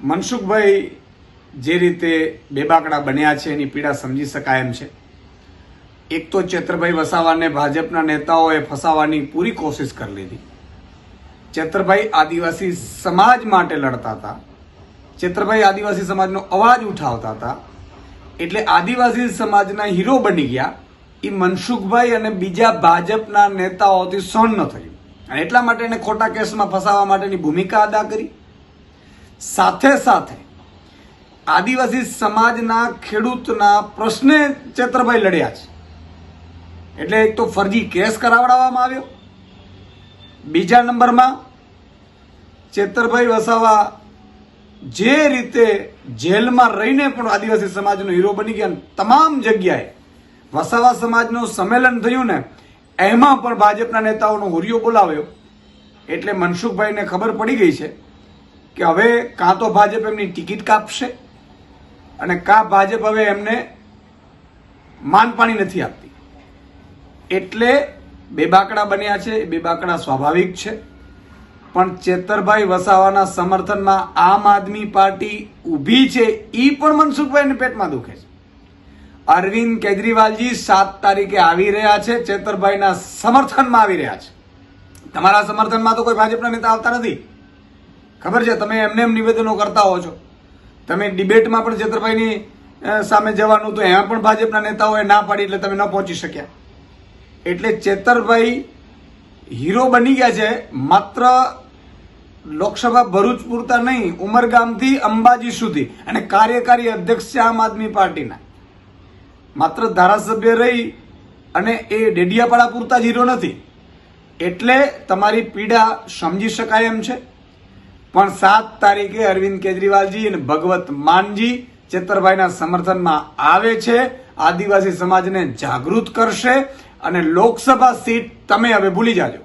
મનસુખભાઈ જે રીતે બેબાકડા બન્યા છે એની પીડા સમજી શકાય એમ છે. એક તો ચેતરભાઈ વસાવાને ભાજપના નેતાઓએ ફસાવવાની પૂરી કોશિશ કરી લીધી. ચેતરભાઈ આદિવાસી સમાજ માટે લડતા હતા, ચેતરભાઈ આદિવાસી સમાજનો અવાજ ઉઠાવતા હતા, એટલે આદિવાસી સમાજના હીરો બની ગયા. એ મનસુખભાઈ અને બીજા ભાજપના નેતાઓથી સહન ન થયું અને એટલા માટે એને ખોટા કેસમાં ફસાવવા માટેની ભૂમિકા અદા કરી. સાથે સાથે આદિવાસી સમાજના ખેડૂતના પ્રશ્ને ચેતરભાઈ લડ્યા છે. એટલે એક તો ફરજી કેસ કરાવડાવવામાં આવ્યો, બીજા નંબરમાં ચેતરભાઈ વસાવા જે રીતે જેલમાં રહીને પણ આદિવાસી સમાજનો હીરો બની ગયા. તમામ જગ્યાએ વસાવા સમાજનું સંમેલન થયું ને એમાં પણ ભાજપના નેતાઓનો હુરિયો બોલાવ્યો. એટલે મનસુખભાઈને ખબર પડી ગઈ છે કે હવે કાં તો ભાજપ એમની ટિકિટ કાપશે અને કાં ભાજપ હવે એમને માનપાણી નથી આપતી. એટલે બેબાકડા બન્યા છે. બેબાકડા સ્વાભાવિક છે, પણ ચેતરભાઈ વસાવાના સમર્થનમાં આમ આદમી પાર્ટી ઊભી છે એ પણ મનસુખભાઈને પેટમાં દુખે છે. અરવિંદ કેજરીવાલજી 7 તારીખે આવી રહ્યા છે, ચેતરભાઈના સમર્થનમાં આવી રહ્યા છે. તમારા સમર્થનમાં તો કોઈ ભાજપના નેતા આવતા નથી, ખબર છે. તમે એમને એમ નિવેદનો કરતા હો છો. તમે ડિબેટમાં પણ ચેતરભાઈની સામે જવાનું તો એમાં પણ ભાજપના નેતાઓએ ના પાડી એટલે તમે ન પહોંચી શક્યા. એટલે ચેતરભાઈ હીરો બની ગયા છે. માત્ર લોકસભા ભરૂચ પૂરતા નહીં, ઉમરગામથી અંબાજી સુધી, અને કાર્યકારી અધ્યક્ષ છે આમ આદમી પાર્ટીના. માત્ર ધારાસભ્ય રહી અને એ ડેડિયાપાડા પૂરતા જ હીરો નથી. એટલે તમારી પીડા સમજી શકાય એમ છે. પણ 7 તારીખે અરવિંદ કેજરીવાલજી અને ભગવત માનજી ચેતરભાઈના સમર્થનમાં આવે છે, આદિવાસી સમાજને જાગૃત કરશે અને લોકસભા સીટ તમે હવે ભૂલી જાજો.